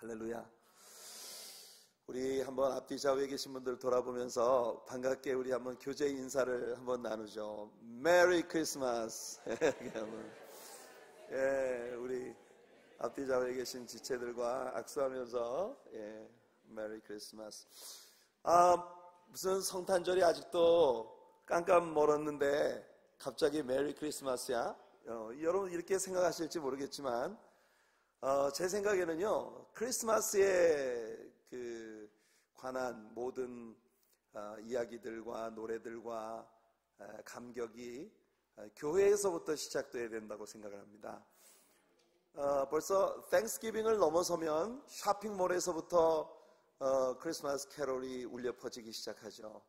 할렐루야. 우리 한번 앞뒤 좌우에 계신 분들 돌아보면서 반갑게 우리 한번 교제 인사를 한번 나누죠. 메리 크리스마스. 예, 우리 앞뒤 좌우에 계신 지체들과 악수하면서 메리 크리스마스. 무슨 성탄절이 아직도 깜깜 멀었는데 갑자기 메리 크리스마스야? 여러분 이렇게 생각하실지 모르겠지만 제 생각에는요, 크리스마스에 관한 모든 이야기들과 노래들과 감격이 교회에서부터 시작돼야 된다고 생각을 합니다. 벌써 땡스기빙을 넘어서면 쇼핑몰에서부터 크리스마스 캐롤이 울려 퍼지기 시작하죠.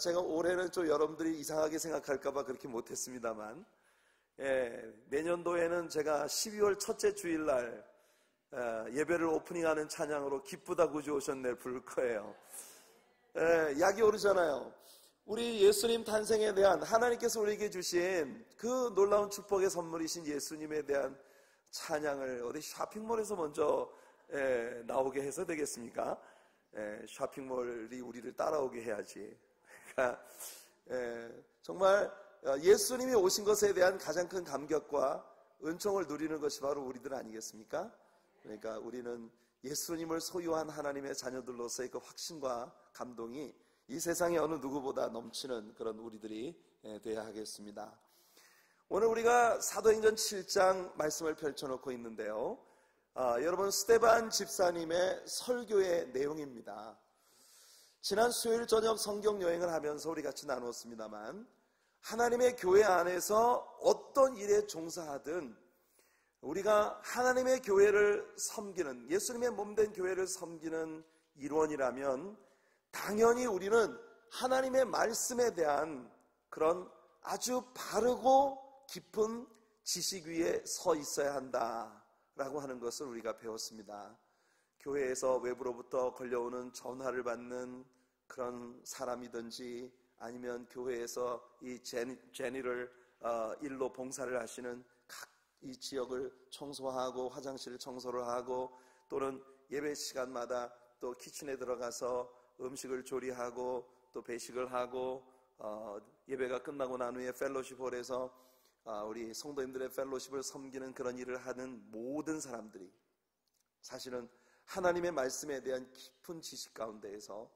제가 올해는 좀 여러분들이 이상하게 생각할까봐 그렇게 못했습니다만, 내년도에는 제가 12월 첫째 주일날 예배를 오프닝하는 찬양으로 기쁘다 구주 오셨네 부를 거예요. 약이 오르잖아요. 우리 예수님 탄생에 대한 하나님께서 우리에게 주신 그 놀라운 축복의 선물이신 예수님에 대한 찬양을 어디 쇼핑몰에서 먼저 나오게 해서 되겠습니까? 쇼핑몰이 우리를 따라오게 해야지. 그러니까 정말 예수님이 오신 것에 대한 가장 큰 감격과 은총을 누리는 것이 바로 우리들 아니겠습니까? 그러니까 우리는 예수님을 소유한 하나님의 자녀들로서의 그 확신과 감동이 이 세상의 어느 누구보다 넘치는 그런 우리들이 되어야 하겠습니다. 오늘 우리가 사도행전 7장 말씀을 펼쳐놓고 있는데요. 여러분, 스데반 집사님의 설교의 내용입니다. 지난 수요일 저녁 성경 여행을 하면서 우리 같이 나누었습니다만, 하나님의 교회 안에서 어떤 일에 종사하든 우리가 하나님의 교회를 섬기는, 예수님의 몸된 교회를 섬기는 일원이라면 당연히 우리는 하나님의 말씀에 대한 그런 아주 바르고 깊은 지식 위에 서 있어야 한다라고 하는 것을 우리가 배웠습니다. 교회에서 외부로부터 걸려오는 전화를 받는 그런 사람이든지, 아니면 교회에서 이 제니를 일로 봉사를 하시는 각 이 지역을 청소하고 화장실을 청소를 하고, 또는 예배 시간마다 또 키친에 들어가서 음식을 조리하고 또 배식을 하고, 예배가 끝나고 난 후에 펠로십홀에서 우리 성도님들의 펠로십을 섬기는 그런 일을 하는 모든 사람들이 사실은 하나님의 말씀에 대한 깊은 지식 가운데에서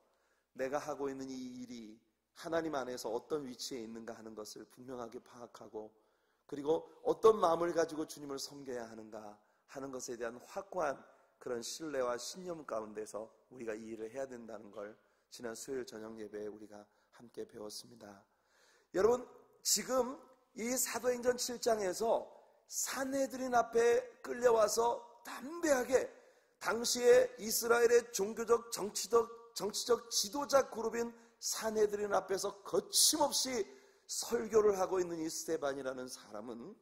내가 하고 있는 이 일이 하나님 안에서 어떤 위치에 있는가 하는 것을 분명하게 파악하고, 그리고 어떤 마음을 가지고 주님을 섬겨야 하는가 하는 것에 대한 확고한 그런 신뢰와 신념 가운데서 우리가 이 일을 해야 된다는 걸 지난 수요일 저녁 예배에 우리가 함께 배웠습니다. 여러분, 지금 이 사도행전 7장에서 산헤드린 앞에 끌려와서 담대하게 당시에 이스라엘의 종교적 정치적 지도자 그룹인 산헤드린 앞에서 거침없이 설교를 하고 있는 이 스데반이라는 사람은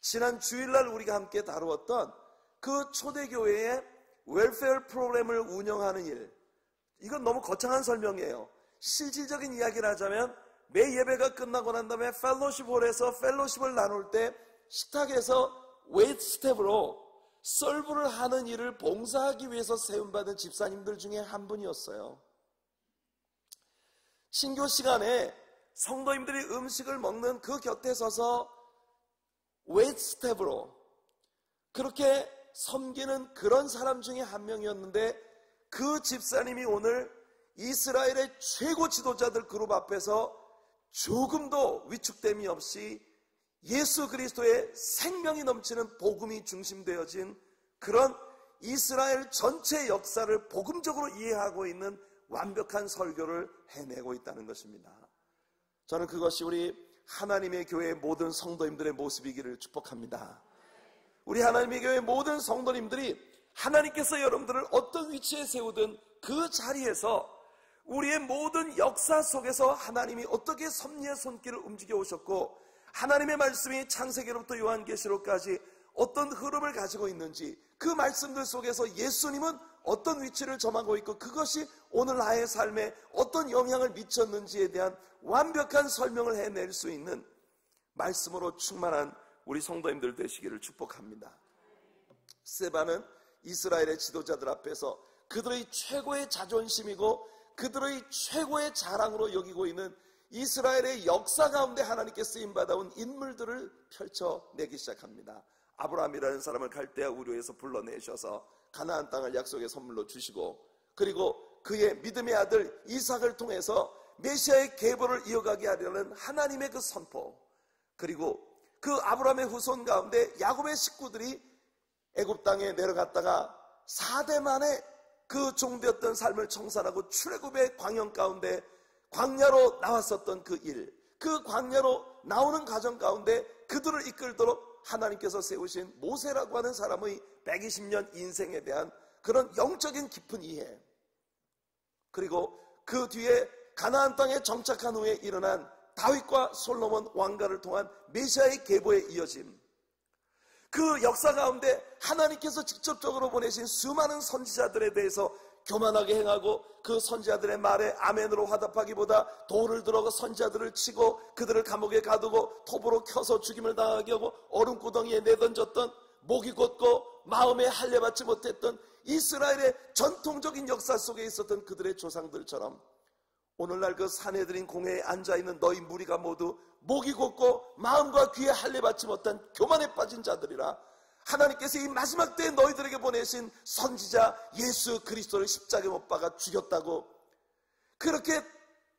지난 주일날 우리가 함께 다루었던 그 초대교회의 웰페어 프로그램을 운영하는 일, 이건 너무 거창한 설명이에요. 실질적인 이야기를 하자면 매 예배가 끝나고 난 다음에 펠로십홀에서 펠로십을 나눌 때 식탁에서 웨이트 스텝으로 서브를 하는 일을 봉사하기 위해서 세움받은 집사님들 중에 한 분이었어요. 신교 시간에 성도님들이 음식을 먹는 그 곁에 서서 웨이트 스텝으로 그렇게 섬기는 그런 사람 중에 한 명이었는데, 그 집사님이 오늘 이스라엘의 최고 지도자들 그룹 앞에서 조금도 위축됨이 없이 예수 그리스도의 생명이 넘치는 복음이 중심되어진 그런 이스라엘 전체 역사를 복음적으로 이해하고 있는 완벽한 설교를 해내고 있다는 것입니다. 저는 그것이 우리 하나님의 교회의 모든 성도님들의 모습이기를 축복합니다. 우리 하나님의 교회의 모든 성도님들이 하나님께서 여러분들을 어떤 위치에 세우든 그 자리에서 우리의 모든 역사 속에서 하나님이 어떻게 섭리의 손길을 움직여 오셨고, 하나님의 말씀이 창세기로부터 요한계시록까지 어떤 흐름을 가지고 있는지, 그 말씀들 속에서 예수님은 어떤 위치를 점하고 있고 그것이 오늘 나의 삶에 어떤 영향을 미쳤는지에 대한 완벽한 설명을 해낼 수 있는 말씀으로 충만한 우리 성도님들 되시기를 축복합니다. 스데반은 이스라엘의 지도자들 앞에서 그들의 최고의 자존심이고 그들의 최고의 자랑으로 여기고 있는 이스라엘의 역사 가운데 하나님께 쓰임받아온 인물들을 펼쳐내기 시작합니다. 아브라함이라는 사람을 갈대아 우르에서 불러내셔서 가나안 땅을 약속의 선물로 주시고, 그리고 그의 믿음의 아들 이삭을 통해서 메시아의 계보를 이어가게 하려는 하나님의 그 선포, 그리고 그 아브라함의 후손 가운데 야곱의 식구들이 애굽 땅에 내려갔다가 4대 만에 그 종되었던 삶을 청산하고 출애굽의 광영 가운데 광야로 나왔었던 그 일, 그 광야로 나오는 과정 가운데 그들을 이끌도록 하나님께서 세우신 모세라고 하는 사람의 120년 인생에 대한 그런 영적인 깊은 이해, 그리고 그 뒤에 가나안 땅에 정착한 후에 일어난 다윗과 솔로몬 왕가를 통한 메시아의 계보의 이어짐, 그 역사 가운데 하나님께서 직접적으로 보내신 수많은 선지자들에 대해서 교만하게 행하고 그 선지자들의 말에 아멘으로 화답하기보다 돌을 들어 선지자들을 치고 그들을 감옥에 가두고 톱으로 켜서 죽임을 당하게 하고 얼음구덩이에 내던졌던, 목이 곧고 마음에 할례받지 못했던 이스라엘의 전통적인 역사 속에 있었던 그들의 조상들처럼 오늘날 그 사내들인 공회에 앉아있는 너희 무리가 모두 목이 곧고 마음과 귀에 할례받지 못한 교만에 빠진 자들이라, 하나님께서 이 마지막 때에 너희들에게 보내신 선지자 예수 그리스도를 십자가에 못 박아 죽였다고 그렇게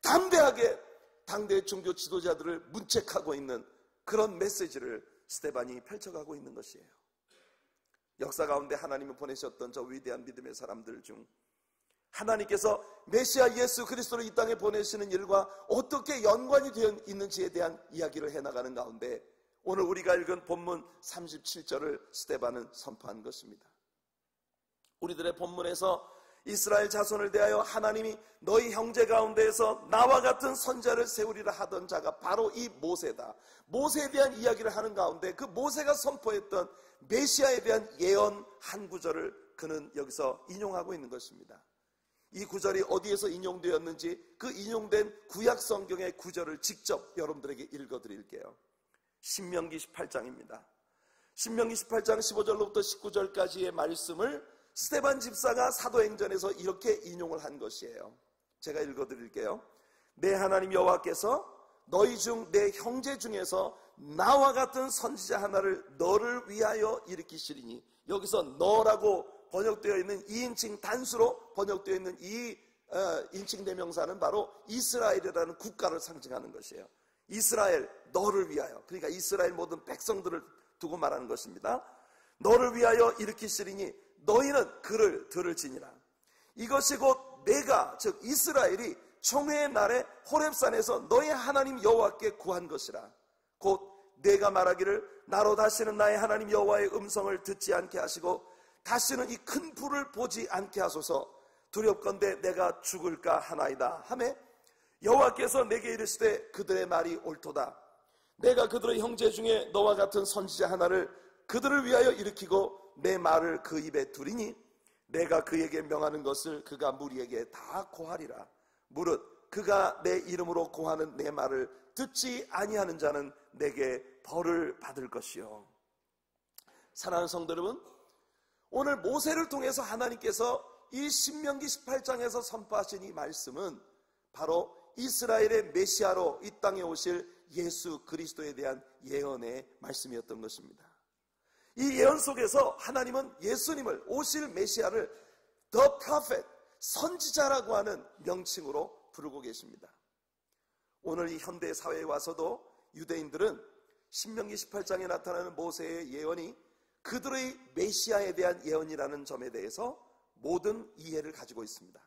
담대하게 당대의 종교 지도자들을 문책하고 있는 그런 메시지를 스데반이 펼쳐가고 있는 것이에요. 역사 가운데 하나님이 보내셨던 저 위대한 믿음의 사람들 중 하나님께서 메시아 예수 그리스도를 이 땅에 보내시는 일과 어떻게 연관이 되어 있는지에 대한 이야기를 해나가는 가운데 오늘 우리가 읽은 본문 37절을 스데반은 선포한 것입니다. 우리들의 본문에서 이스라엘 자손을 대하여 하나님이 너희 형제 가운데에서 나와 같은 선자를 세우리라 하던 자가 바로 이 모세다. 모세에 대한 이야기를 하는 가운데 그 모세가 선포했던 메시아에 대한 예언 한 구절을 그는 여기서 인용하고 있는 것입니다. 이 구절이 어디에서 인용되었는지 그 인용된 구약 성경의 구절을 직접 여러분들에게 읽어드릴게요. 신명기 18장입니다. 신명기 18장 15절로부터 19절까지의 말씀을 스데반 집사가 사도행전에서 이렇게 인용을 한 것이에요. 제가 읽어드릴게요. 내 하나님 여호와께서 너희 중 내 형제 중에서 나와 같은 선지자 하나를 너를 위하여 일으키시리니, 여기서 너라고 번역되어 있는 2인칭 단수로 번역되어 있는 이 인칭 대명사는 바로 이스라엘이라는 국가를 상징하는 것이에요. 이스라엘, 너를 위하여, 그러니까 이스라엘 모든 백성들을 두고 말하는 것입니다. 너를 위하여 일으키시리니 너희는 그를 들을지니라. 이것이 곧 내가, 즉 이스라엘이 총회의 날에 호렙산에서 너희 하나님 여호와께 구한 것이라. 곧 내가 말하기를 나로 다시는 나의 하나님 여호와의 음성을 듣지 않게 하시고 다시는 이 큰 불을 보지 않게 하소서. 두렵건대 내가 죽을까 하나이다 하매 여호와께서 내게 이르시되 그들의 말이 옳도다. 내가 그들의 형제 중에 너와 같은 선지자 하나를 그들을 위하여 일으키고 내 말을 그 입에 두리니 내가 그에게 명하는 것을 그가 무리에게 다 고하리라. 무릇 그가 내 이름으로 고하는 내 말을 듣지 아니하는 자는 내게 벌을 받을 것이요. 사랑하는 성도 여러분, 오늘 모세를 통해서 하나님께서 이 신명기 18장에서 선포하신 이 말씀은 바로 이스라엘의 메시아로 이 땅에 오실 예수 그리스도에 대한 예언의 말씀이었던 것입니다. 이 예언 속에서 하나님은 예수님을, 오실 메시아를 The Prophet, 선지자라고 하는 명칭으로 부르고 계십니다. 오늘 이 현대 사회에 와서도 유대인들은 신명기 18장에 나타나는 모세의 예언이 그들의 메시아에 대한 예언이라는 점에 대해서 모든 이해를 가지고 있습니다.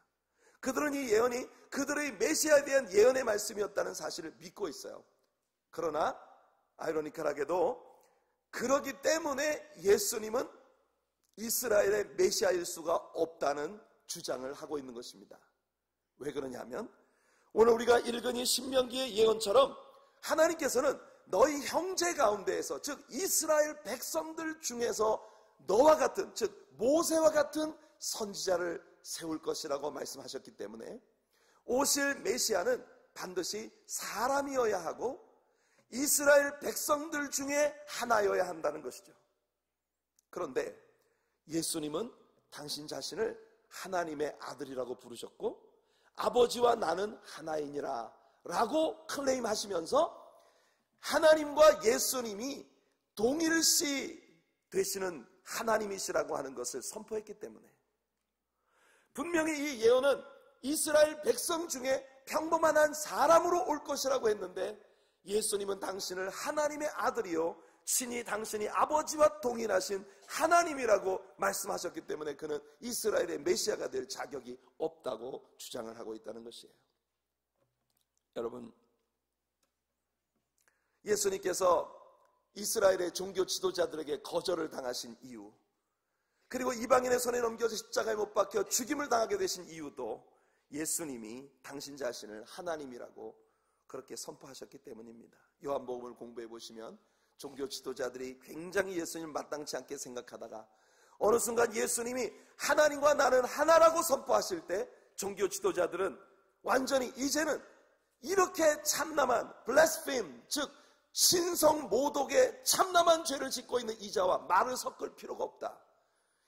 그들은 이 예언이 그들의 메시아에 대한 예언의 말씀이었다는 사실을 믿고 있어요. 그러나 아이러니컬하게도 그러기 때문에 예수님은 이스라엘의 메시아일 수가 없다는 주장을 하고 있는 것입니다. 왜 그러냐면 오늘 우리가 읽은 이 신명기의 예언처럼 하나님께서는 너희 형제 가운데에서, 즉 이스라엘 백성들 중에서 너와 같은, 즉 모세와 같은 선지자를 세울 것이라고 말씀하셨기 때문에 오실 메시아는 반드시 사람이어야 하고 이스라엘 백성들 중에 하나여야 한다는 것이죠. 그런데 예수님은 당신 자신을 하나님의 아들이라고 부르셨고 아버지와 나는 하나이니라 라고 클레임하시면서 하나님과 예수님이 동일시 되시는 하나님이시라고 하는 것을 선포했기 때문에 분명히 이 예언은 이스라엘 백성 중에 평범한 한 사람으로 올 것이라고 했는데 예수님은 당신을 하나님의 아들이요 친히 당신이 아버지와 동일하신 하나님이라고 말씀하셨기 때문에 그는 이스라엘의 메시아가 될 자격이 없다고 주장을 하고 있다는 것이에요. 여러분, 예수님께서 이스라엘의 종교 지도자들에게 거절을 당하신 이유, 그리고 이방인의 손에 넘겨져 십자가에 못 박혀 죽임을 당하게 되신 이유도 예수님이 당신 자신을 하나님이라고 그렇게 선포하셨기 때문입니다. 요한복음을 공부해 보시면 종교 지도자들이 굉장히 예수님을 마땅치 않게 생각하다가 어느 순간 예수님이 하나님과 나는 하나라고 선포하실 때 종교 지도자들은 완전히 이제는 이렇게 참남한 블래스페임, 즉 신성 모독의 참남한 죄를 짓고 있는 이자와 말을 섞을 필요가 없다.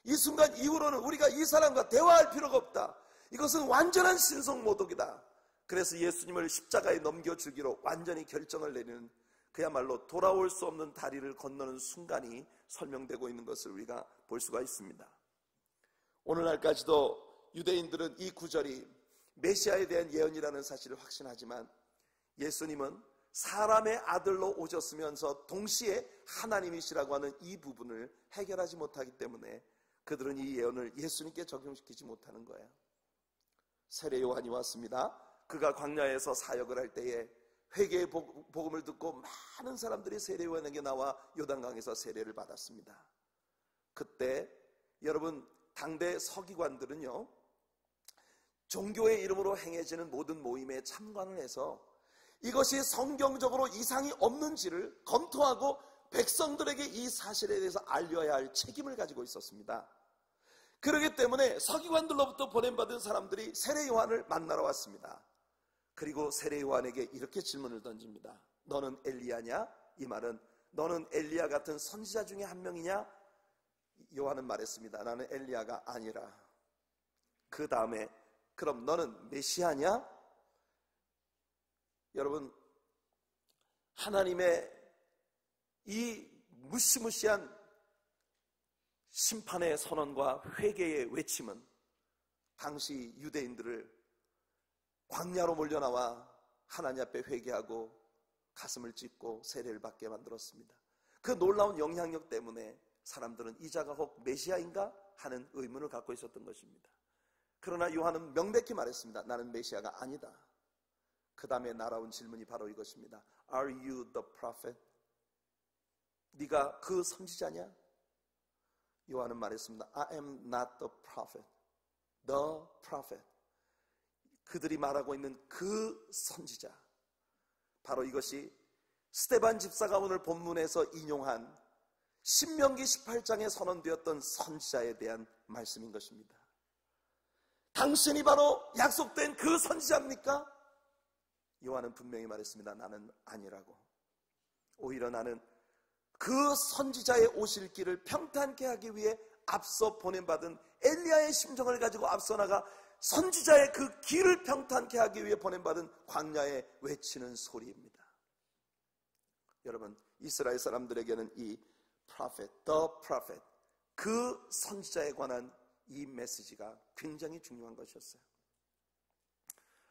이 순간 이후로는 우리가 이 사람과 대화할 필요가 없다. 이것은 완전한 신성 모독이다. 그래서 예수님을 십자가에 넘겨주기로 완전히 결정을 내리는 그야말로 돌아올 수 없는 다리를 건너는 순간이 설명되고 있는 것을 우리가 볼 수가 있습니다. 오늘날까지도 유대인들은 이 구절이 메시아에 대한 예언이라는 사실을 확신하지만 예수님은 사람의 아들로 오셨으면서 동시에 하나님이시라고 하는 이 부분을 해결하지 못하기 때문에 그들은 이 예언을 예수님께 적용시키지 못하는 거예요. 세례 요한이 왔습니다. 그가 광야에서 사역을 할 때에 회개의 복음을 듣고 많은 사람들이 세례 요한에게 나와 요단강에서 세례를 받았습니다. 그때 여러분 당대 서기관들은요 종교의 이름으로 행해지는 모든 모임에 참관을 해서 이것이 성경적으로 이상이 없는지를 검토하고 백성들에게 이 사실에 대해서 알려야 할 책임을 가지고 있었습니다. 그렇기 때문에 서기관들로부터 보냄받은 사람들이 세례 요한을 만나러 왔습니다. 그리고 세례 요한에게 이렇게 질문을 던집니다. 너는 엘리야냐? 이 말은 너는 엘리야 같은 선지자 중에 한 명이냐? 요한은 말했습니다. 나는 엘리야가 아니라. 그 다음에 그럼 너는 메시아냐? 여러분 하나님의 이 무시무시한 심판의 선언과 회개의 외침은 당시 유대인들을 광야로 몰려나와 하나님 앞에 회개하고 가슴을 찢고 세례를 받게 만들었습니다. 그 놀라운 영향력 때문에 사람들은 이 자가 혹 메시아인가 하는 의문을 갖고 있었던 것입니다. 그러나 요한은 명백히 말했습니다. 나는 메시아가 아니다. 그 다음에 날아온 질문이 바로 이것입니다. Are you the prophet? 네가 그 선지자냐? 요한은 말했습니다. I am not the prophet. The prophet. 그들이 말하고 있는 그 선지자. 바로 이것이 스데반 집사가 오늘 본문에서 인용한 신명기 18장에 선언되었던 선지자에 대한 말씀인 것입니다. 당신이 바로 약속된 그 선지자입니까? 요한은 분명히 말했습니다. 나는 아니라고. 오히려 나는 그 선지자의 오실 길을 평탄케 하기 위해 앞서 보냄받은 엘리야의 심정을 가지고 앞서 나가 선지자의 그 길을 평탄케 하기 위해 보냄받은 광야에 외치는 소리입니다. 여러분 이스라엘 사람들에게는 이 prophet, the prophet, 그 선지자에 관한 이 메시지가 굉장히 중요한 것이었어요.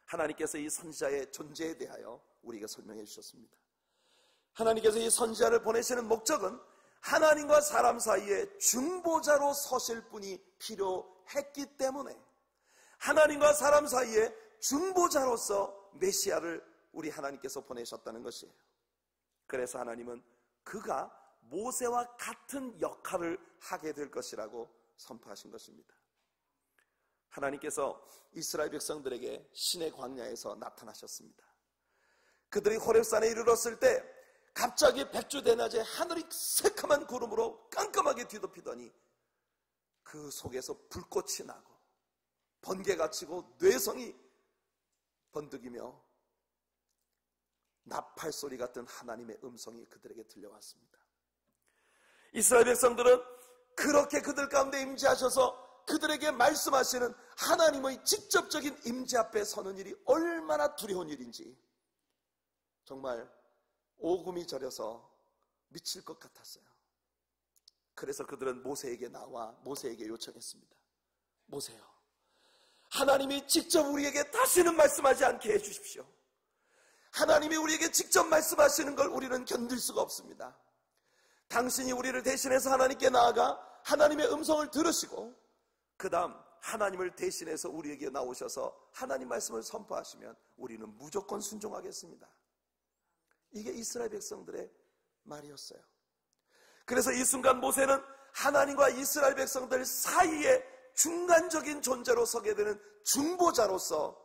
하나님께서 이 선지자의 존재에 대하여 우리에게 설명해 주셨습니다. 하나님께서 이 선지자를 보내시는 목적은 하나님과 사람 사이에 중보자로 서실 분이 필요했기 때문에 하나님과 사람 사이에 중보자로서 메시아를 우리 하나님께서 보내셨다는 것이에요. 그래서 하나님은 그가 모세와 같은 역할을 하게 될 것이라고 선포하신 것입니다. 하나님께서 이스라엘 백성들에게 신의 광야에서 나타나셨습니다. 그들이 호렙산에 이르렀을 때 갑자기 백주대낮에 하늘이 새카만 구름으로 깜깜하게 뒤덮이더니 그 속에서 불꽃이 나고 번개가 치고 뇌성이 번득이며 나팔 소리 같은 하나님의 음성이 그들에게 들려왔습니다. 이스라엘 백성들은 그렇게 그들 가운데 임재하셔서 그들에게 말씀하시는 하나님의 직접적인 임재 앞에 서는 일이 얼마나 두려운 일인지 정말 오금이 저려서 미칠 것 같았어요. 그래서 그들은 모세에게 나와 모세에게 요청했습니다. 모세요, 하나님이 직접 우리에게 다시는 말씀하지 않게 해주십시오. 하나님이 우리에게 직접 말씀하시는 걸 우리는 견딜 수가 없습니다. 당신이 우리를 대신해서 하나님께 나아가 하나님의 음성을 들으시고 그 다음 하나님을 대신해서 우리에게 나오셔서 하나님 말씀을 선포하시면 우리는 무조건 순종하겠습니다. 이게 이스라엘 백성들의 말이었어요. 그래서 이 순간 모세는 하나님과 이스라엘 백성들 사이에 중간적인 존재로 서게 되는 중보자로서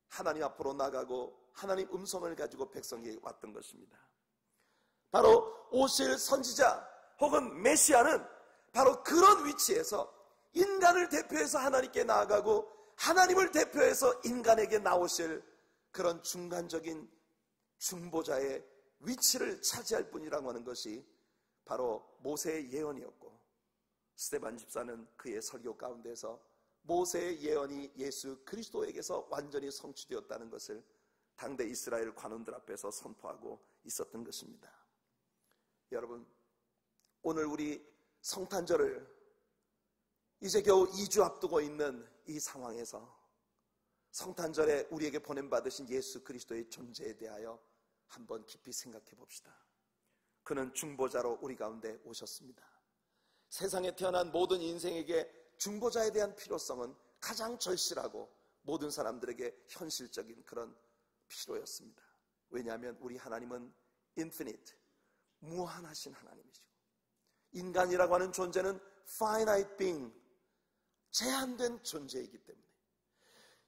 하나님 앞으로 나가고 하나님 음성을 가지고 백성에게 왔던 것입니다. 바로 오실 선지자 혹은 메시아는 바로 그런 위치에서 인간을 대표해서 하나님께 나아가고 하나님을 대표해서 인간에게 나오실 그런 중간적인 중보자의 위치를 차지할 분이라고 하는 것이 바로 모세의 예언이었고, 스데반 집사는 그의 설교 가운데서 모세의 예언이 예수 그리스도에게서 완전히 성취되었다는 것을 당대 이스라엘 관원들 앞에서 선포하고 있었던 것입니다. 여러분, 오늘 우리 성탄절을 이제 겨우 2주 앞두고 있는 이 상황에서 성탄절에 우리에게 보냄받으신 예수 그리스도의 존재에 대하여 한번 깊이 생각해 봅시다. 그는 중보자로 우리 가운데 오셨습니다. 세상에 태어난 모든 인생에게 중보자에 대한 필요성은 가장 절실하고 모든 사람들에게 현실적인 그런 필요였습니다. 왜냐하면 우리 하나님은 infinite, 무한하신 하나님이시고, 인간이라고 하는 존재는 finite being, 제한된 존재이기 때문에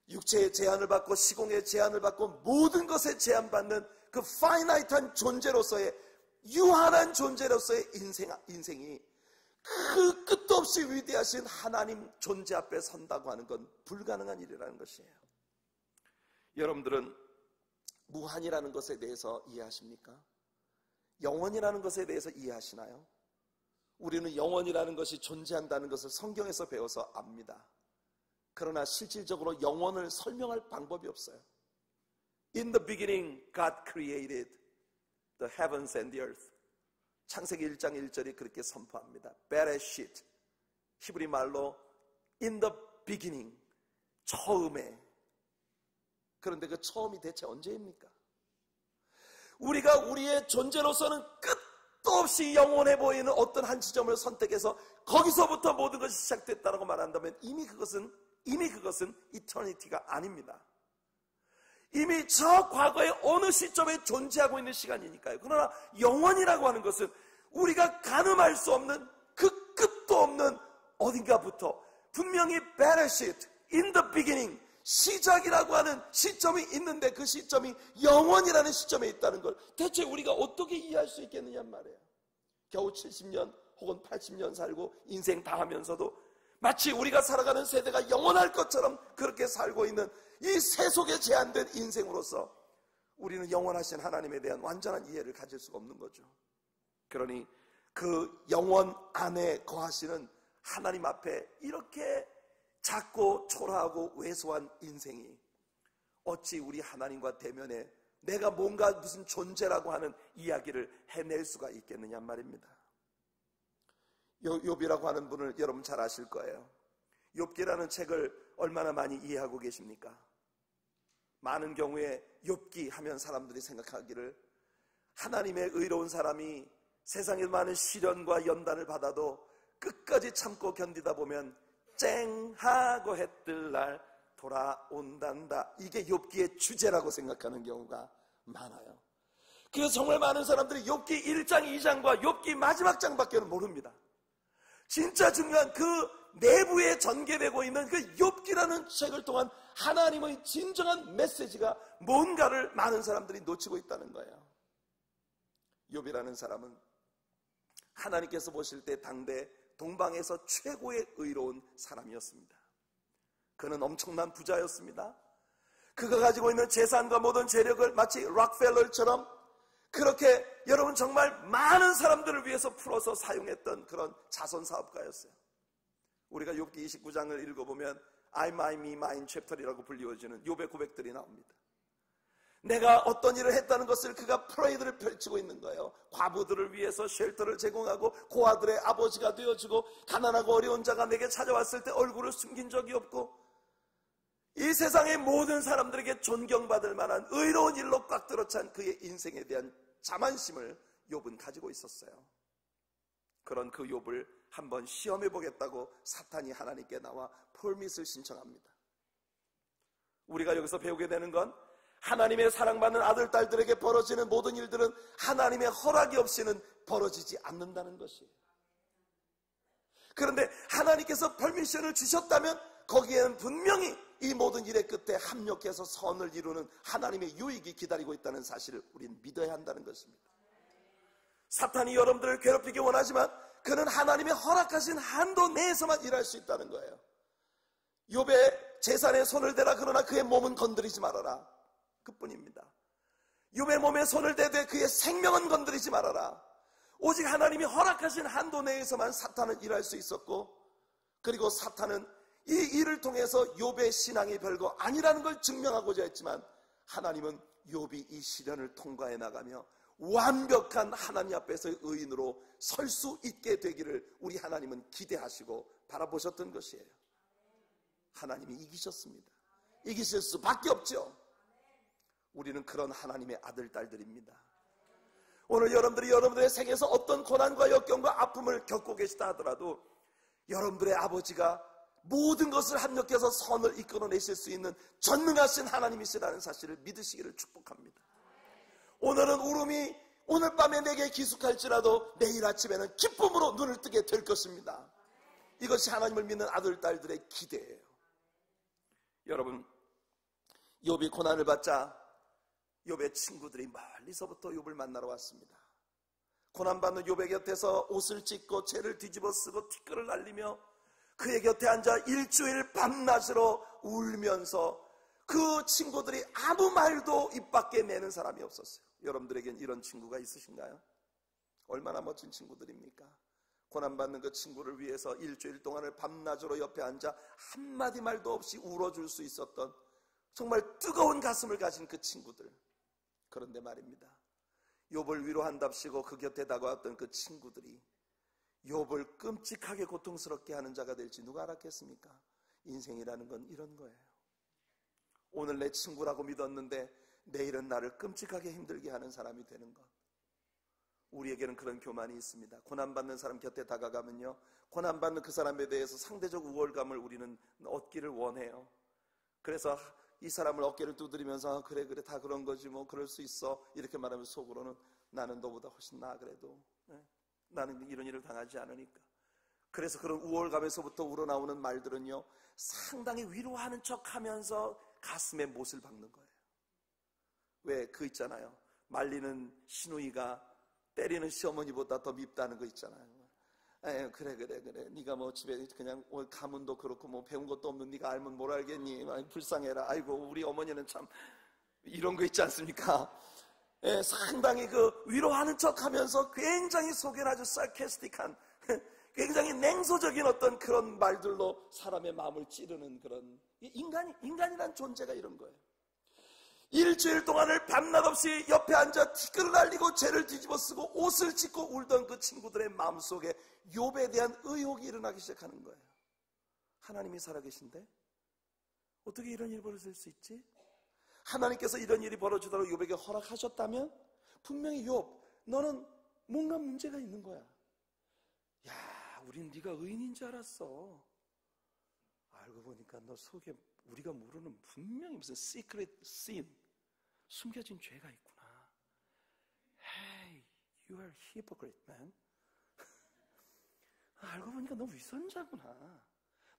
육체의 제한을 받고 시공의 제한을 받고 모든 것에 제한받는 그 finite한 존재로서의 유한한 존재로서의 인생이 그 끝도 없이 위대하신 하나님 존재 앞에 선다고 하는 건 불가능한 일이라는 것이에요. 여러분들은 무한이라는 것에 대해서 이해하십니까? 영원이라는 것에 대해서 이해하시나요? 우리는 영원이라는 것이 존재한다는 것을 성경에서 배워서 압니다. 그러나 실질적으로 영원을 설명할 방법이 없어요. In the beginning, God created the heavens and the earth. 창세기 1장 1절이 그렇게 선포합니다. 베레시트, 히브리 말로 in the beginning, 처음에. 그런데 그 처음이 대체 언제입니까? 우리가 우리의 존재로서는 끝도 없이 영원해 보이는 어떤 한 지점을 선택해서 거기서부터 모든 것이 시작됐다고 말한다면 이미 그것은 이터니티가 아닙니다. 이미 저 과거의 어느 시점에 존재하고 있는 시간이니까요. 그러나 영원이라고 하는 것은 우리가 가늠할 수 없는 그 끝도 없는 어딘가부터 분명히 베레시트, in the beginning, 시작이라고 하는 시점이 있는데 그 시점이 영원이라는 시점에 있다는 걸 대체 우리가 어떻게 이해할 수 있겠느냐 말이에요. 겨우 70년 혹은 80년 살고 인생 다 하면서도 마치 우리가 살아가는 세대가 영원할 것처럼 그렇게 살고 있는 이 세속에 제한된 인생으로서 우리는 영원하신 하나님에 대한 완전한 이해를 가질 수가 없는 거죠. 그러니 그 영원 안에 거하시는 하나님 앞에 이렇게 작고 초라하고 왜소한 인생이 어찌 우리 하나님과 대면에 내가 뭔가 무슨 존재라고 하는 이야기를 해낼 수가 있겠느냐 말입니다. 욥이라고 하는 분을 여러분 잘 아실 거예요. 욥기라는 책을 얼마나 많이 이해하고 계십니까? 많은 경우에 욥기 하면 사람들이 생각하기를 하나님의 의로운 사람이 세상에 많은 시련과 연단을 받아도 끝까지 참고 견디다 보면 쨍하고 해뜰 날 돌아온단다. 이게 욥기의 주제라고 생각하는 경우가 많아요. 그래서 정말 많은 사람들이 욥기 1장, 2장과 욥기 마지막 장밖에는 모릅니다. 진짜 중요한 그 내부에 전개되고 있는 그 욥기라는 책을 통한 하나님의 진정한 메시지가 뭔가를 많은 사람들이 놓치고 있다는 거예요. 욥이라는 사람은 하나님께서 보실 때 당대 동방에서 최고의 의로운 사람이었습니다. 그는 엄청난 부자였습니다. 그가 가지고 있는 재산과 모든 재력을 마치 록펠러처럼 그렇게 여러분 정말 많은 사람들을 위해서 풀어서 사용했던 그런 자선사업가였어요. 우리가 욥기 29장을 읽어보면 I, my, me, mine 챕터라고 불리워지는 욥의 고백들이 나옵니다. 내가 어떤 일을 했다는 것을 그가 프레이드를 펼치고 있는 거예요. 과부들을 위해서 쉘터를 제공하고 고아들의 아버지가 되어주고 가난하고 어려운 자가 내게 찾아왔을 때 얼굴을 숨긴 적이 없고 이 세상의 모든 사람들에게 존경받을 만한 의로운 일로 꽉 들어찬 그의 인생에 대한 자만심을 욥은 가지고 있었어요. 그런 그 욥을 한번 시험해 보겠다고 사탄이 하나님께 나와 퍼밋을 신청합니다. 우리가 여기서 배우게 되는 건 하나님의 사랑받는 아들, 딸들에게 벌어지는 모든 일들은 하나님의 허락이 없이는 벌어지지 않는다는 것이에요. 그런데 하나님께서 퍼미션을 주셨다면 거기에는 분명히 이 모든 일의 끝에 합력해서 선을 이루는 하나님의 유익이 기다리고 있다는 사실을 우리는 믿어야 한다는 것입니다. 사탄이 여러분들을 괴롭히기 원하지만 그는 하나님의 허락하신 한도 내에서만 일할 수 있다는 거예요. 욥의 재산에 손을 대라 그러나 그의 몸은 건드리지 말아라. 그뿐입니다. 욥의 몸에 손을 대되 그의 생명은 건드리지 말아라. 오직 하나님이 허락하신 한도 내에서만 사탄은 일할 수 있었고, 그리고 사탄은 이 일을 통해서 욥의 신앙이 별거 아니라는 걸 증명하고자 했지만 하나님은 욥이 이 시련을 통과해 나가며 완벽한 하나님 앞에서의 의인으로 설 수 있게 되기를 우리 하나님은 기대하시고 바라보셨던 것이에요. 하나님이 이기셨습니다. 이기실 수밖에 없죠. 우리는 그런 하나님의 아들, 딸들입니다. 오늘 여러분들의 생에서 어떤 고난과 역경과 아픔을 겪고 계시다 하더라도 여러분들의 아버지가 모든 것을 합력해서 선을 이끌어내실 수 있는 전능하신 하나님이시라는 사실을 믿으시기를 축복합니다. 오늘은 울음이 오늘 밤에 내게 기숙할지라도 내일 아침에는 기쁨으로 눈을 뜨게 될 것입니다. 이것이 하나님을 믿는 아들, 딸들의 기대예요. 여러분, 욥이 고난을 받자 욥의 친구들이 멀리서부터 욥을 만나러 왔습니다. 고난받는 욥의 곁에서 옷을 찢고 죄를 뒤집어 쓰고 티끌을 날리며 그의 곁에 앉아 일주일 밤낮으로 울면서 그 친구들이 아무 말도 입 밖에 내는 사람이 없었어요. 여러분들에겐 이런 친구가 있으신가요? 얼마나 멋진 친구들입니까? 고난받는 그 친구를 위해서 일주일 동안을 밤낮으로 옆에 앉아 한마디 말도 없이 울어줄 수 있었던 정말 뜨거운 가슴을 가진 그 친구들. 그런데 말입니다, 욥을 위로한답시고 그 곁에 다가왔던 그 친구들이 욥을 끔찍하게 고통스럽게 하는 자가 될지 누가 알았겠습니까? 인생이라는 건 이런 거예요. 오늘 내 친구라고 믿었는데 내일은 나를 끔찍하게 힘들게 하는 사람이 되는 것. 우리에게는 그런 교만이 있습니다. 고난받는 사람 곁에 다가가면요, 고난받는 그 사람에 대해서 상대적 우월감을 우리는 얻기를 원해요. 그래서 이 사람을 어깨를 두드리면서 그래 다 그런 거지 뭐 그럴 수 있어 이렇게 말하면 속으로는 나는 너보다 훨씬 나아 그래도 나는 이런 일을 당하지 않으니까. 그래서 그런 우월감에서부터 우러나오는 말들은요, 상당히 위로하는 척하면서 가슴에 못을 박는 거예요. 왜 그 있잖아요, 말리는 시누이가 때리는 시어머니보다 더 밉다는 거 있잖아요. 에이, 그래 네가 뭐 집에 그냥 가문도 그렇고 뭐 배운 것도 없는 네가 알면 뭘 알겠니? 불쌍해라. 아이고 우리 어머니는 참 이런 거 있지 않습니까? 예, 상당히 그 위로하는 척하면서 굉장히 속에는 아주 sarcastic한 굉장히 냉소적인 어떤 그런 말들로 사람의 마음을 찌르는 그런 인간이란 존재가 이런 거예요. 일주일 동안을 밤낮 없이 옆에 앉아 티끌을 날리고 죄를 뒤집어 쓰고 옷을 찢고 울던 그 친구들의 마음속에 욥에 대한 의혹이 일어나기 시작하는 거예요. 하나님이 살아계신데 어떻게 이런 일이 벌어질 수 있지? 하나님께서 이런 일이 벌어지도록 욥에게 허락하셨다면 분명히 욥, 너는 뭔가 문제가 있는 거야. 야, 우린 네가 의인인 줄 알았어. 알고 보니까 너 속에 우리가 모르는 분명히 무슨 secret sin, 숨겨진 죄가 있구나. Hey, you are hypocrite, man. 알고 보니까 너 위선자구나.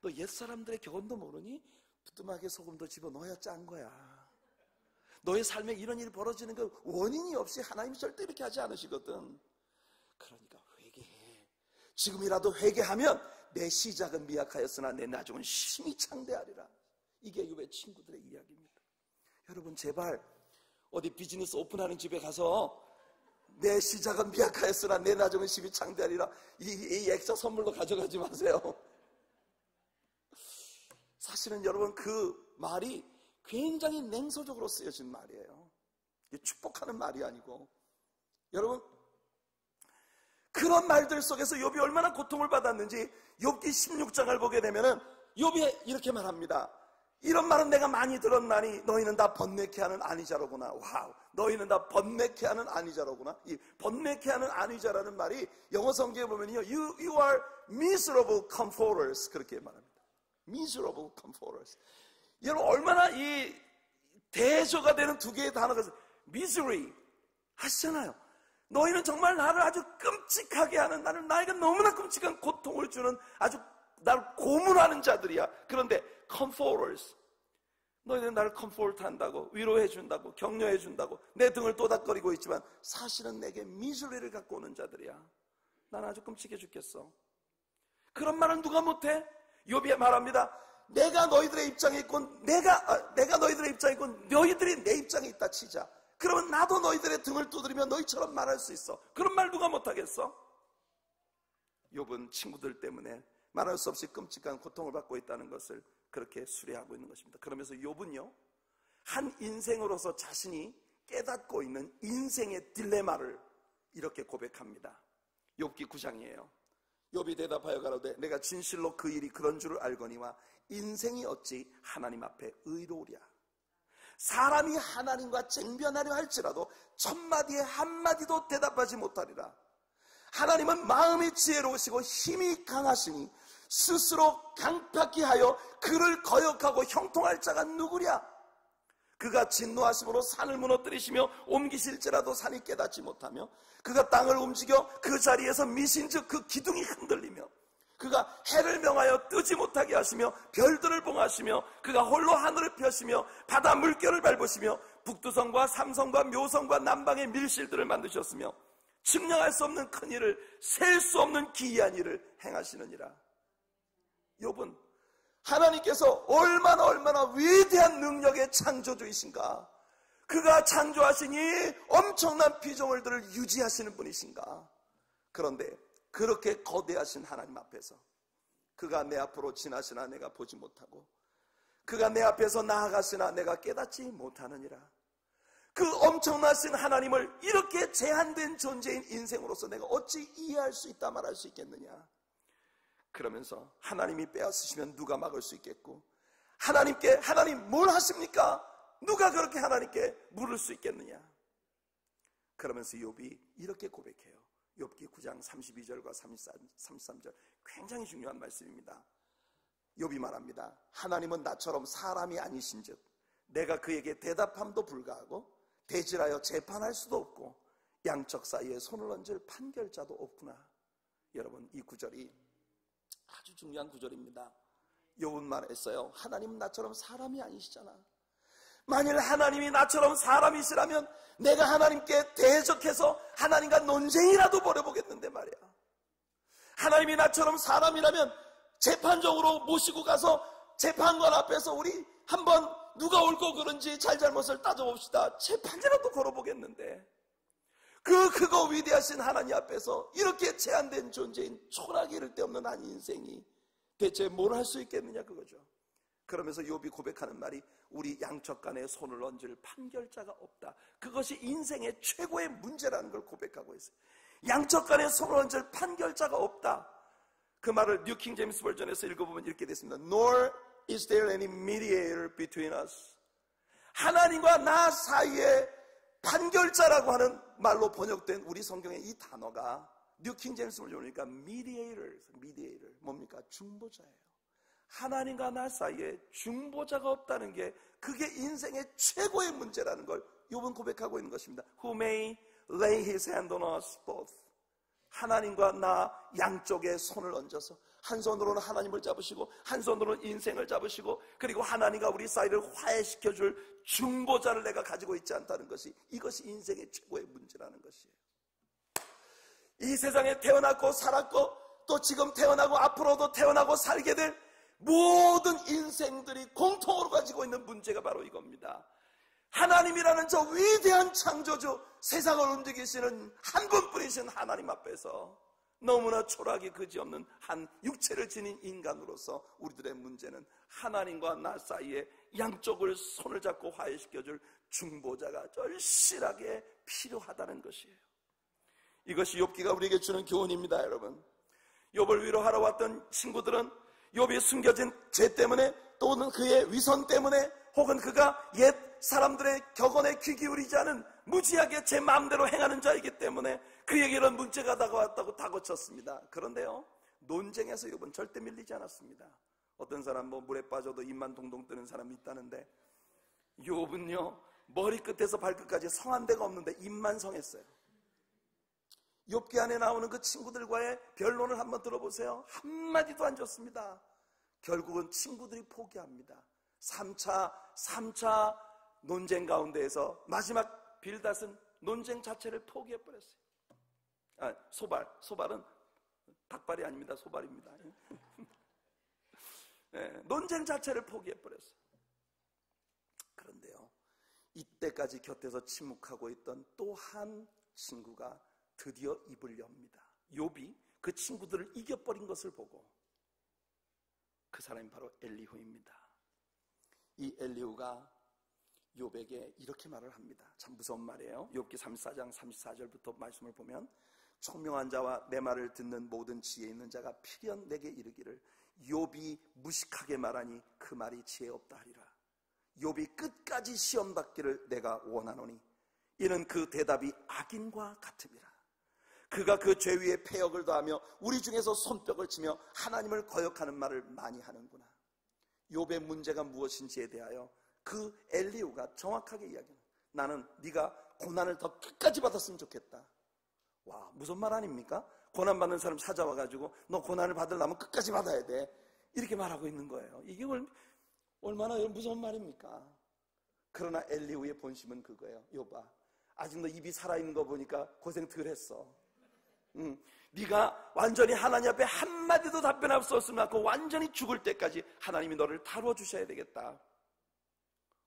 너 옛사람들의 격언도 모르니? 부뚜막에 소금도 집어넣어야 짠 거야. 너의 삶에 이런 일이 벌어지는 건 원인이 없이 하나님이 절대 이렇게 하지 않으시거든. 그러니까 회개해. 지금이라도 회개하면 내 시작은 미약하였으나 내 나중은 심히 창대하리라. 이게 욥의 친구들의 이야기입니다. 여러분 제발 어디 비즈니스 오픈하는 집에 가서 내 시작은 미약하였으나 내 나중은 심히 창대하리라 이 액자 선물로 가져가지 마세요. 사실은 여러분 그 말이 굉장히 냉소적으로 쓰여진 말이에요. 축복하는 말이 아니고. 여러분 그런 말들 속에서 욥이 얼마나 고통을 받았는지 욥기 16장을 보게 되면은 욥이 이렇게 말합니다. 이런 말은 내가 많이 들었나니 너희는 다 번뇌케 하는 안위자로구나. 와우, 너희는 다 번뇌케 하는 안위자로구나. 이 번뇌케 하는 안위자라는 말이 영어 성경에 보면요, you are miserable comforters 그렇게 말합니다. miserable comforters. 여러분 얼마나 이 대조가 되는 두 개의 단어가 있어요. misery 하시잖아요. 너희는 정말 나를 아주 끔찍하게 하는, 나에게 너무나 끔찍한 고통을 주는 아주 나를 고문하는 자들이야. 그런데 comforters, 너희는 나를 comfort 한다고, 위로해 준다고, 격려해 준다고 내 등을 또닥거리고 있지만 사실은 내게 misery를 갖고 오는 자들이야. 난 아주 끔찍해 죽겠어. 그런 말은 누가 못해? 욥이 말합니다. 내가 너희들의 입장에 있고 내가 너희들의 입장에 있고 너희들이 내 입장에 있다 치자. 그러면 나도 너희들의 등을 두드리며 너희처럼 말할 수 있어. 그런 말 누가 못하겠어? 욥은 친구들 때문에 말할 수 없이 끔찍한 고통을 받고 있다는 것을 그렇게 수레하고 있는 것입니다. 그러면서 욥은요, 한 인생으로서 자신이 깨닫고 있는 인생의 딜레마를 이렇게 고백합니다. 욥기 9장이에요. 욥이 대답하여 가로되 내가 진실로 그 일이 그런 줄을 알거니와 인생이 어찌 하나님 앞에 의로우랴. 사람이 하나님과 쟁변하려 할지라도 첫마디에 한마디도 대답하지 못하리라. 하나님은 마음이 지혜로우시고 힘이 강하시니 스스로 강팍히 하여 그를 거역하고 형통할 자가 누구랴. 그가 진노하심으로 산을 무너뜨리시며 옮기실지라도 산이 깨닫지 못하며 그가 땅을 움직여 그 자리에서 미신즉 그 기둥이 흔들리며 그가 해를 명하여 뜨지 못하게 하시며 별들을 봉하시며 그가 홀로 하늘을 펴시며 바다 물결을 밟으시며 북두성과 삼성과 묘성과 남방의 밀실들을 만드셨으며 측량할 수 없는 큰 일을 셀 수 없는 기이한 일을 행하시느니라. 욥은 하나님께서 얼마나 위대한 능력의 창조주이신가, 그가 창조하신 이 엄청난 피조물들을 유지하시는 분이신가. 그런데 그렇게 거대하신 하나님 앞에서 그가 내 앞으로 지나시나 내가 보지 못하고 그가 내 앞에서 나아가시나 내가 깨닫지 못하느니라. 그 엄청나신 하나님을 이렇게 제한된 존재인 인생으로서 내가 어찌 이해할 수 있다 말할 수 있겠느냐. 그러면서 하나님이 빼앗으시면 누가 막을 수 있겠고, 하나님 뭘 하십니까? 누가 그렇게 하나님께 물을 수 있겠느냐. 그러면서 욥이 이렇게 고백해요. 욥기 9장 32절과 33절, 굉장히 중요한 말씀입니다. 욥이 말합니다. 하나님은 나처럼 사람이 아니신즉 내가 그에게 대답함도 불가하고 대질하여 재판할 수도 없고 양쪽 사이에 손을 얹을 판결자도 없구나. 여러분, 이 구절이 아주 중요한 구절입니다. 욥은 말했어요. 하나님은 나처럼 사람이 아니시잖아. 만일 하나님이 나처럼 사람이시라면 내가 하나님께 대적해서 하나님과 논쟁이라도 벌여보겠는데 말이야. 하나님이 나처럼 사람이라면 재판정으로 모시고 가서 재판관 앞에서 우리 한번 누가 옳고 그른지 잘잘못을 따져봅시다. 재판이라도 걸어보겠는데 그 크고 위대하신 하나님 앞에서 이렇게 제한된 존재인 초라하기 이를 데 없는 한 인생이 대체 뭘 할 수 있겠느냐 그거죠. 그러면서 욥이 고백하는 말이 우리 양쪽 간에 손을 얹을 판결자가 없다. 그것이 인생의 최고의 문제라는 걸 고백하고 있어요. 양쪽 간에 손을 얹을 판결자가 없다. 그 말을 뉴 킹 제임스 버전에서 읽어보면 이렇게 됐습니다. Nor is there any mediator between us. 하나님과 나 사이에 판결자라고 하는 말로 번역된 우리 성경의 이 단어가 뉴 킹 제임스 버전이니까 mediator 뭡니까? 중보자예요. 하나님과 나 사이에 중보자가 없다는 게 그게 인생의 최고의 문제라는 걸 욥은 고백하고 있는 것입니다. Who may lay his hand on us both. 하나님과 나 양쪽에 손을 얹어서 한 손으로는 하나님을 잡으시고 한 손으로는 인생을 잡으시고 그리고 하나님과 우리 사이를 화해시켜줄 중보자를 내가 가지고 있지 않다는 것이 이것이 인생의 최고의 문제라는 것이에요. 이 세상에 태어났고 살았고 또 지금 태어나고 앞으로도 태어나고 살게 될 모든 인생들이 공통으로 가지고 있는 문제가 바로 이겁니다. 하나님이라는 저 위대한 창조주, 세상을 움직이시는 한 분뿐이신 하나님 앞에서 너무나 초라하기 그지없는 한 육체를 지닌 인간으로서 우리들의 문제는 하나님과 나 사이에 양쪽을 손을 잡고 화해시켜줄 중보자가 절실하게 필요하다는 것이에요. 이것이 욥기가 우리에게 주는 교훈입니다. 여러분, 욥을 위로하러 왔던 친구들은 욥이 숨겨진 죄 때문에 또는 그의 위선 때문에 혹은 그가 옛 사람들의 격언에 귀 기울이지 않은 무지하게 제 마음대로 행하는 자이기 때문에 그에게는 문제가 다가왔다고 다그쳤습니다. 그런데요, 논쟁에서 욥은 절대 밀리지 않았습니다. 어떤 사람 물에 빠져도 입만 동동 뜨는 사람이 있다는데 욥은요, 머리끝에서 발끝까지 성한 데가 없는데 입만 성했어요. 욥기 안에 나오는 그 친구들과의 변론을 한번 들어보세요. 한마디도 안 줬습니다. 결국은 친구들이 포기합니다. 3차 논쟁 가운데에서 마지막 빌닷은 논쟁 자체를 포기해버렸어요. 소발은 닭발이 아닙니다. 소발입니다. 네, 논쟁 자체를 포기해버렸어요. 그런데요, 이때까지 곁에서 침묵하고 있던 또 한 친구가 드디어 입을 엽니다. 욥이 그 친구들을 이겨버린 것을 보고, 그 사람이 바로 엘리후입니다. 이 엘리후가 욥에게 이렇게 말을 합니다. 참 무서운 말이에요. 욥기 34장 34절부터 말씀을 보면, 총명한 자와 내 말을 듣는 모든 지혜 있는 자가 필연 내게 이르기를 욥이 무식하게 말하니 그 말이 지혜 없다 하리라. 욥이 끝까지 시험 받기를 내가 원하노니 이는 그 대답이 악인과 같음이라. 그가 그 죄 위에 패역을 더하며 우리 중에서 손뼉을 치며 하나님을 거역하는 말을 많이 하는구나. 욥의 문제가 무엇인지에 대하여 그 엘리후가 정확하게 이야기합니다. 나는 네가 고난을 더 끝까지 받았으면 좋겠다. 와, 무슨 말 아닙니까? 고난받는 사람 찾아와가지고 너 고난을 받으려면 끝까지 받아야 돼, 이렇게 말하고 있는 거예요. 이게 얼마나 무서운 말입니까? 그러나 엘리후의 본심은 그거예요. 욥아, 아직 너 입이 살아있는 거 보니까 고생 덜 했어. 네가 완전히 하나님 앞에 한마디도 답변할 수 없으면 않고 완전히 죽을 때까지 하나님이 너를 다루어 주셔야 되겠다.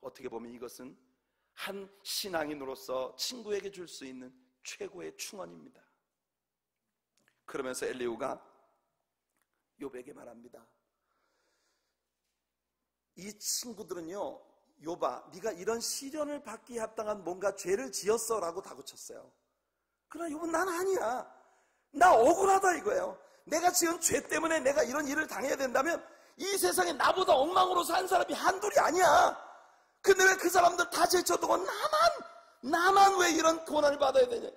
어떻게 보면 이것은 한 신앙인으로서 친구에게 줄 수 있는 최고의 충언입니다. 그러면서 엘리후가 욥에게 말합니다. 이 친구들은요, 욥아, 네가 이런 시련을 받기에 합당한 뭔가 죄를 지었어 라고 다그쳤어요. 그러나 욥은 난 아니야, 나 억울하다 이거예요. 내가 지은 죄 때문에 내가 이런 일을 당해야 된다면 이 세상에 나보다 엉망으로 산 사람이 한둘이 아니야. 근데 왜 그 사람들 다 제쳐두고 나만 왜 이런 고난을 받아야 되냐,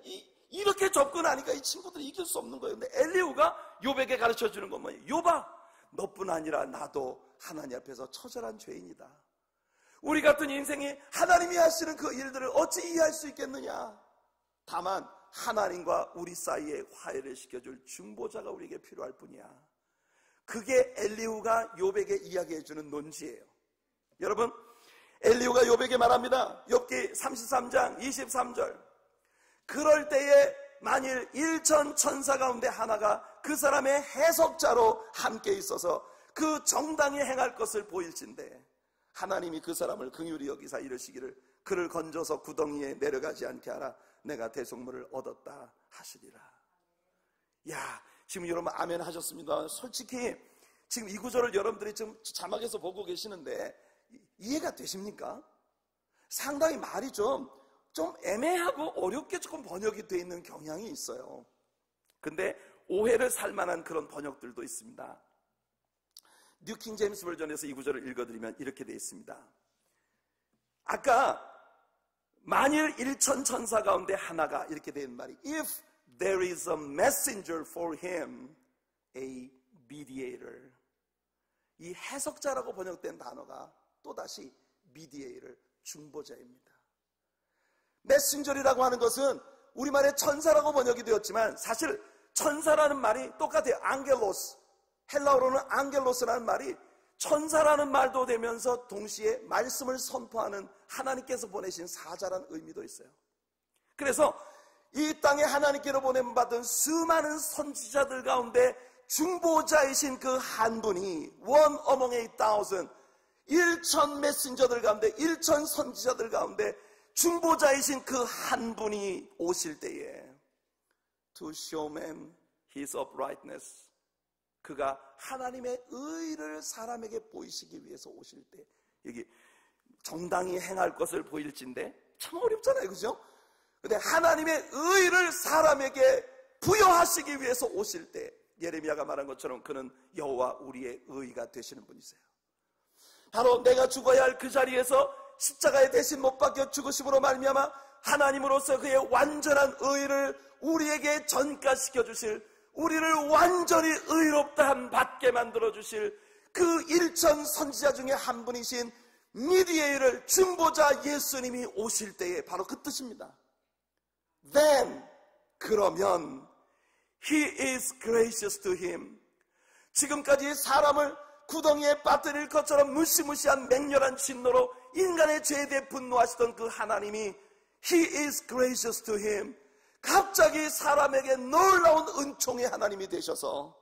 이렇게 접근하니까 이 친구들이 이길 수 없는 거예요. 근데 엘리후가 욥에게 가르쳐주는 건 뭐예요? 욥아, 너뿐 아니라 나도 하나님 앞에서 처절한 죄인이다. 우리 같은 인생이 하나님이 하시는 그 일들을 어찌 이해할 수 있겠느냐. 다만 하나님과 우리 사이에 화해를 시켜줄 중보자가 우리에게 필요할 뿐이야. 그게 엘리후가 욥에게 이야기해주는 논지예요. 여러분, 엘리후가 욥에게 말합니다. 욥기 33장 23절. 그럴 때에 만일 1천 천사 가운데 하나가 그 사람의 해석자로 함께 있어서 그 정당히 행할 것을 보일진대 하나님이 그 사람을 긍휼히 여기사 이르시기를 그를 건져서 구덩이에 내려가지 않게 하라. 내가 대속물을 얻었다 하시리라. 야, 지금 여러분 아멘 하셨습니다. 솔직히 지금 이 구절을 여러분들이 지금 자막에서 보고 계시는데 이해가 되십니까? 상당히 말이 좀 애매하고 어렵게 조금 번역이 되어 있는 경향이 있어요. 근데 오해를 살만한 그런 번역들도 있습니다. 뉴 킹 제임스 버전에서 이 구절을 읽어드리면 이렇게 되어 있습니다. 아까 만일 1천 천사 가운데 하나가, 이렇게 되는 말이 If there is a messenger for him, a mediator. 이 해석자라고 번역된 단어가 또다시 mediator, 중보자입니다. 메신저리라고 하는 것은 우리말에 천사라고 번역이 되었지만 사실 천사라는 말이 똑같아요. 앙겔로스, 헬라어로는 앙겔로스라는 말이 천사라는 말도 되면서 동시에 말씀을 선포하는 하나님께서 보내신 사자라는 의미도 있어요. 그래서 이 땅에 하나님께로 보냄받은 수많은 선지자들 가운데 중보자이신 그 한 분이 one among 8,000, 1천 메신저들 가운데, 1천 선지자들 가운데 중보자이신 그 한 분이 오실 때에 to show men His uprightness. 그가 하나님의 의를 사람에게 보이시기 위해서 오실 때, 여기 정당히 행할 것을 보일진데 참 어렵잖아요, 그죠? 근데 하나님의 의를 사람에게 부여하시기 위해서 오실 때, 예레미야가 말한 것처럼 그는 여호와 우리의 의가 되시는 분이세요. 바로 내가 죽어야 할 그 자리에서 십자가에 대신 못 박혀 죽으심으로 말미암아 하나님으로서 그의 완전한 의를 우리에게 전가시켜 주실, 우리를 완전히 의롭다함 받게 만들어 주실 그 일천 선지자 중에 한 분이신 미디에이를 중보자 예수님이 오실 때에 바로 그 뜻입니다. Then, 그러면 He is gracious to him. 지금까지 사람을 구덩이에 빠뜨릴 것처럼 무시무시한 맹렬한 진노로 인간의 죄에 대해 분노하시던 그 하나님이 He is gracious to him. 갑자기 사람에게 놀라운 은총의 하나님이 되셔서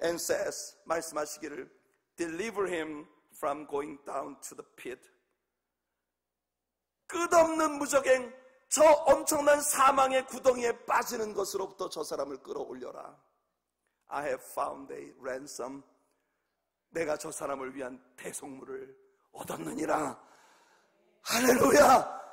and says, 말씀하시기를 deliver him from going down to the pit. 끝없는 무적행, 저 엄청난 사망의 구덩이에 빠지는 것으로부터 저 사람을 끌어올려라. I have found a ransom. 내가 저 사람을 위한 대속물을 얻었느니라. 할렐루야.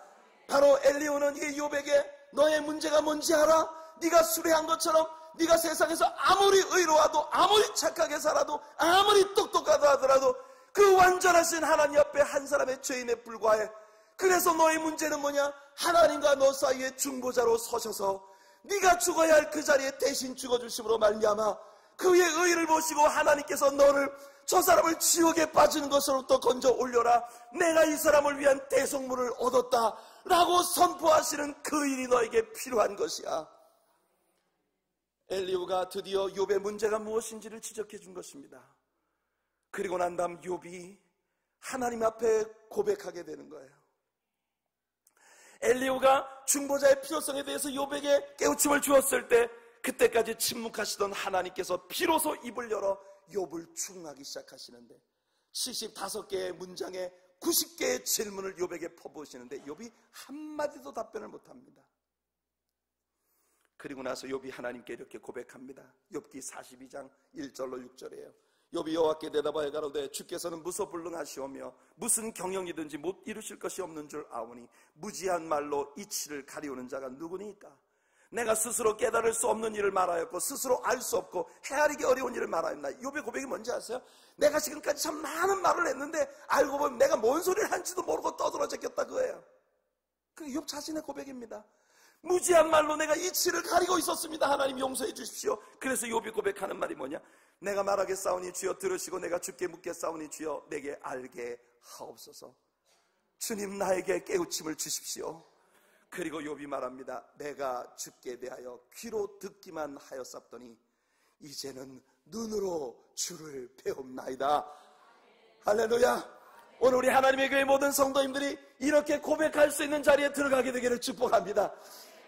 바로 엘리후는 이 욥에게 너의 문제가 뭔지 알아? 네가 수레한 것처럼 네가 세상에서 아무리 의로워도, 아무리 착하게 살아도, 아무리 똑똑하다 하더라도 그 완전하신 하나님 앞에 한 사람의 죄인에 불과해. 그래서 너의 문제는 뭐냐? 하나님과 너 사이에 중보자로 서셔서 네가 죽어야 할 그 자리에 대신 죽어주심으로 말미암아 그의 의를 보시고 하나님께서 너를, 저 사람을 지옥에 빠지는 것으로부터 건져 올려라. 내가 이 사람을 위한 대속물을 얻었다 라고 선포하시는 그 일이 너에게 필요한 것이야. 엘리후가 드디어 욥의 문제가 무엇인지를 지적해 준 것입니다. 그리고 난 다음 욥이 하나님 앞에 고백하게 되는 거예요. 엘리후가 중보자의 필요성에 대해서 욥에게 깨우침을 주었을 때, 그때까지 침묵하시던 하나님께서 비로소 입을 열어 욥을 충하기 시작하시는데, 75개의 문장에 90개의 질문을 욥에게 퍼부으시는데 욥이 한마디도 답변을 못합니다. 그리고 나서 욥이 하나님께 이렇게 고백합니다. 욥기 42장 1절로 6절이에요. 욥이 여호와께 대답하여 가로되 주께서는 무소불능하시오며 무슨 경영이든지 못 이루실 것이 없는 줄 아오니 무지한 말로 이치를 가리우는 자가 누구니까? 내가 스스로 깨달을 수 없는 일을 말하였고 스스로 알 수 없고 헤아리기 어려운 일을 말하였나? 욥의 고백이 뭔지 아세요? 내가 지금까지 참 많은 말을 했는데 알고 보면 내가 뭔 소리를 한지도 모르고 떠들어졌겠다 그거예요. 그게 욥 자신의 고백입니다. 무지한 말로 내가 이치를 가리고 있었습니다. 하나님 용서해 주십시오. 그래서 욥이 고백하는 말이 뭐냐? 내가 말하겠사오니 주여 들으시고 내가 주께 묻겠사오니 주여 내게 알게 하옵소서. 주님 나에게 깨우침을 주십시오. 그리고 욥이 말합니다. 내가 주께 대하여 귀로 듣기만 하였사더니 이제는 눈으로 주를 배움나이다. 할렐루야. 오늘 우리 하나님의 교회 모든 성도님들이 이렇게 고백할 수 있는 자리에 들어가게 되기를 축복합니다.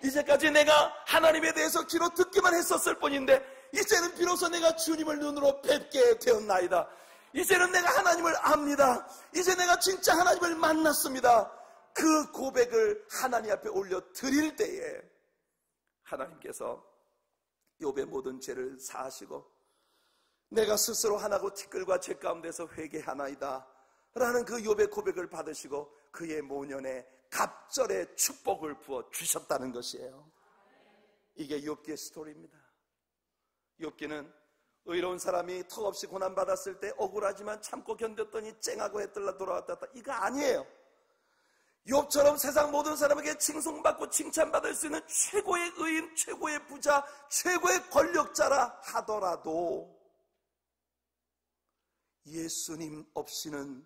이제까지 내가 하나님에 대해서 귀로 듣기만 했었을 뿐인데 이제는 비로소 내가 주님을 눈으로 뵙게 되었나이다. 이제는 내가 하나님을 압니다. 이제 내가 진짜 하나님을 만났습니다. 그 고백을 하나님 앞에 올려 드릴 때에 하나님께서 욥의 모든 죄를 사하시고 내가 스스로 하나고 티끌과 죄 가운데서 회개하나이다 라는 그 욥의 고백을 받으시고 그의 모년에 갑절의 축복을 부어 주셨다는 것이에요. 이게 욥기의 스토리입니다. 욥기는 의로운 사람이 턱없이 고난받았을 때 억울하지만 참고 견뎠더니 쨍하고 해뜰라 돌아왔다 이거 아니에요. 욥처럼 세상 모든 사람에게 칭송받고 칭찬받을 수 있는 최고의 의인, 최고의 부자, 최고의 권력자라 하더라도 예수님 없이는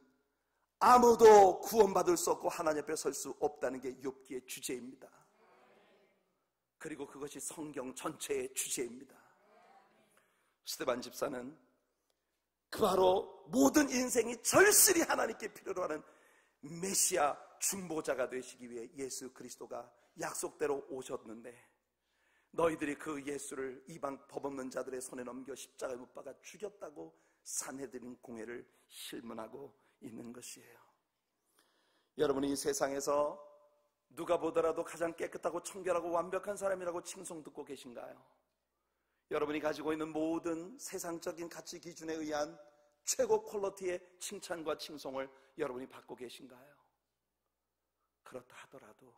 아무도 구원받을 수 없고 하나님 앞에 설 수 없다는 게 욥기의 주제입니다. 그리고 그것이 성경 전체의 주제입니다. 스데반 집사는 그 바로 모든 인생이 절실히 하나님께 필요로 하는 메시아 중보자가 되시기 위해 예수 그리스도가 약속대로 오셨는데 너희들이 그 예수를 이방 법없는 자들의 손에 넘겨 십자가에 못 박아 죽였다고 산헤드린 공회를 실문하고 있는 것이에요. 여러분이 이 세상에서 누가 보더라도 가장 깨끗하고 청결하고 완벽한 사람이라고 칭송 듣고 계신가요? 여러분이 가지고 있는 모든 세상적인 가치 기준에 의한 최고 퀄리티의 칭찬과 칭송을 여러분이 받고 계신가요? 그렇다 하더라도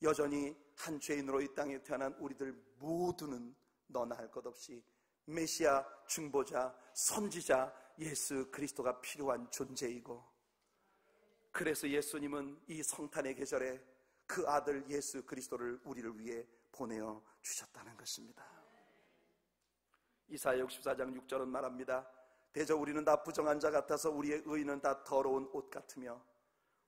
여전히 한 죄인으로 이 땅에 태어난 우리들 모두는 너나 할 것 없이 메시아, 중보자, 선지자 예수 그리스도가 필요한 존재이고, 그래서 예수님은 이 성탄의 계절에 그 아들 예수 그리스도를 우리를 위해 보내어 주셨다는 것입니다. 이사야 64장 6절은 말합니다. 대저 우리는 다 부정한 자 같아서 우리의 의는 다 더러운 옷 같으며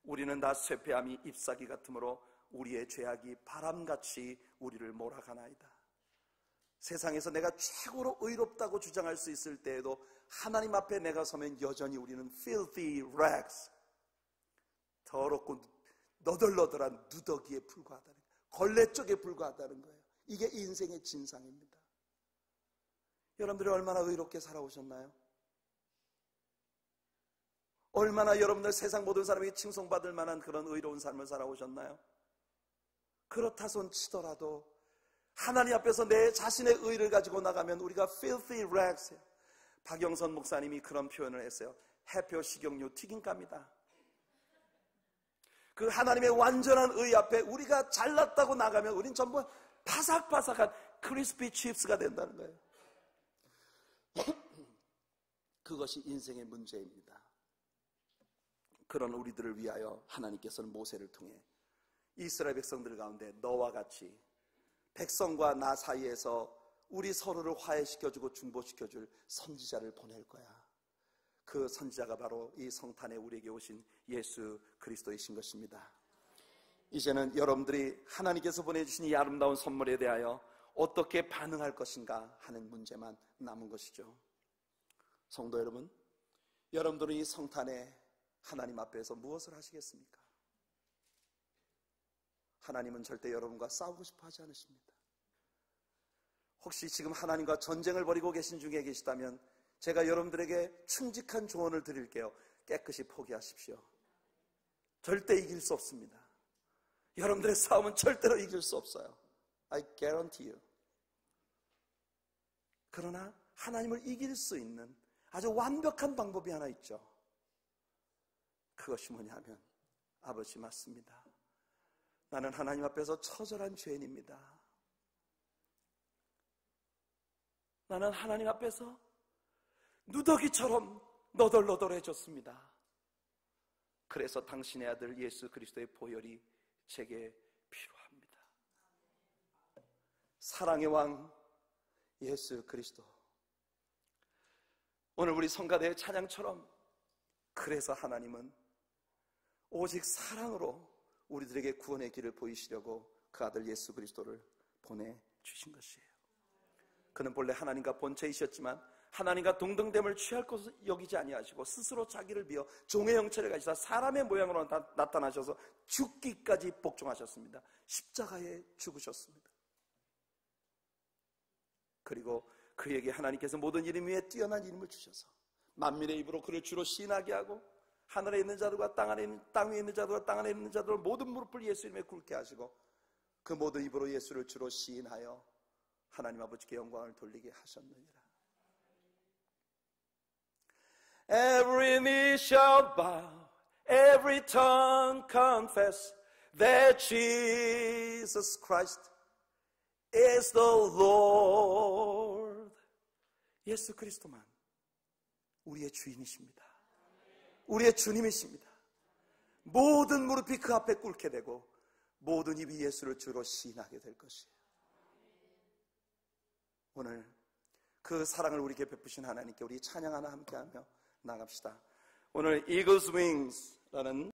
우리는 다 쇠폐함이 잎사귀 같으므로 우리의 죄악이 바람같이 우리를 몰아가나이다. 세상에서 내가 최고로 의롭다고 주장할 수 있을 때에도 하나님 앞에 내가 서면 여전히 우리는 filthy rags, 더럽고 너덜너덜한 누더기에 불과하다는 거예요. 걸레쪽에 불과하다는 거예요. 이게 인생의 진상입니다. 여러분들이 얼마나 의롭게 살아오셨나요? 얼마나 여러분들 세상 모든 사람에게 칭송받을 만한 그런 의로운 삶을 살아오셨나요? 그렇다 손 치더라도 하나님 앞에서 내 자신의 의를 가지고 나가면 우리가 filthy rags. 박영선 목사님이 그런 표현을 했어요. 해표 식용유 튀김가입니다. 그 하나님의 완전한 의 앞에 우리가 잘났다고 나가면 우린 전부 바삭바삭한 크리스피 칩스가 된다는 거예요. 그것이 인생의 문제입니다. 그런 우리들을 위하여 하나님께서는 모세를 통해 이스라엘 백성들 가운데 너와 같이 백성과 나 사이에서 우리 서로를 화해시켜주고 중보시켜줄 선지자를 보낼 거야. 그 선지자가 바로 이 성탄에 우리에게 오신 예수 그리스도이신 것입니다. 이제는 여러분들이 하나님께서 보내주신 이 아름다운 선물에 대하여 어떻게 반응할 것인가 하는 문제만 남은 것이죠. 성도 여러분, 여러분들은 이 성탄에 하나님 앞에서 무엇을 하시겠습니까? 하나님은 절대 여러분과 싸우고 싶어 하지 않으십니다. 혹시 지금 하나님과 전쟁을 벌이고 계신 중에 계시다면 제가 여러분들에게 충직한 조언을 드릴게요. 깨끗이 포기하십시오. 절대 이길 수 없습니다. 여러분들의 싸움은 절대로 이길 수 없어요. I guarantee you. 그러나 하나님을 이길 수 있는 아주 완벽한 방법이 하나 있죠. 그것이 뭐냐면, 아버지 맞습니다. 나는 하나님 앞에서 처절한 죄인입니다. 나는 하나님 앞에서 누더기처럼 너덜너덜해졌습니다. 그래서 당신의 아들 예수 그리스도의 보혈이 제게 필요합니다. 사랑의 왕 예수 그리스도, 오늘 우리 성가대의 찬양처럼 그래서 하나님은 오직 사랑으로 우리들에게 구원의 길을 보이시려고 그 아들 예수 그리스도를 보내주신 것이에요. 그는 본래 하나님과 본체이셨지만 하나님과 동등됨을 취할 것을 여기지 아니하시고 스스로 자기를 비어 종의 형체를 가지사 사람의 모양으로 나타나셔서 죽기까지 복종하셨습니다. 십자가에 죽으셨습니다. 그리고 그에게 하나님께서 모든 이름 위에 뛰어난 이름을 주셔서 만민의 입으로 그를 주로 시인하게 하고 하늘에 있는 자들과 땅 위에 있는 자들과 땅 안에 있는 자들 모든 무릎을 예수 이름에 꿇게 하시고 그 모든 입으로 예수를 주로 시인하여 하나님 아버지께 영광을 돌리게 하셨느니라. Every knee shall bow, every tongue confess that Jesus Christ is the Lord. 예수 그리스도만 우리의 주인이십니다. 우리의 주님이십니다. 모든 무릎이 그 앞에 꿇게 되고 모든 입이 예수를 주로 시인하게 될 것이에요. 오늘 그 사랑을 우리에게 베푸신 하나님께 우리 찬양 하나 함께하며 나갑시다. 오늘 Eagle's Wings라는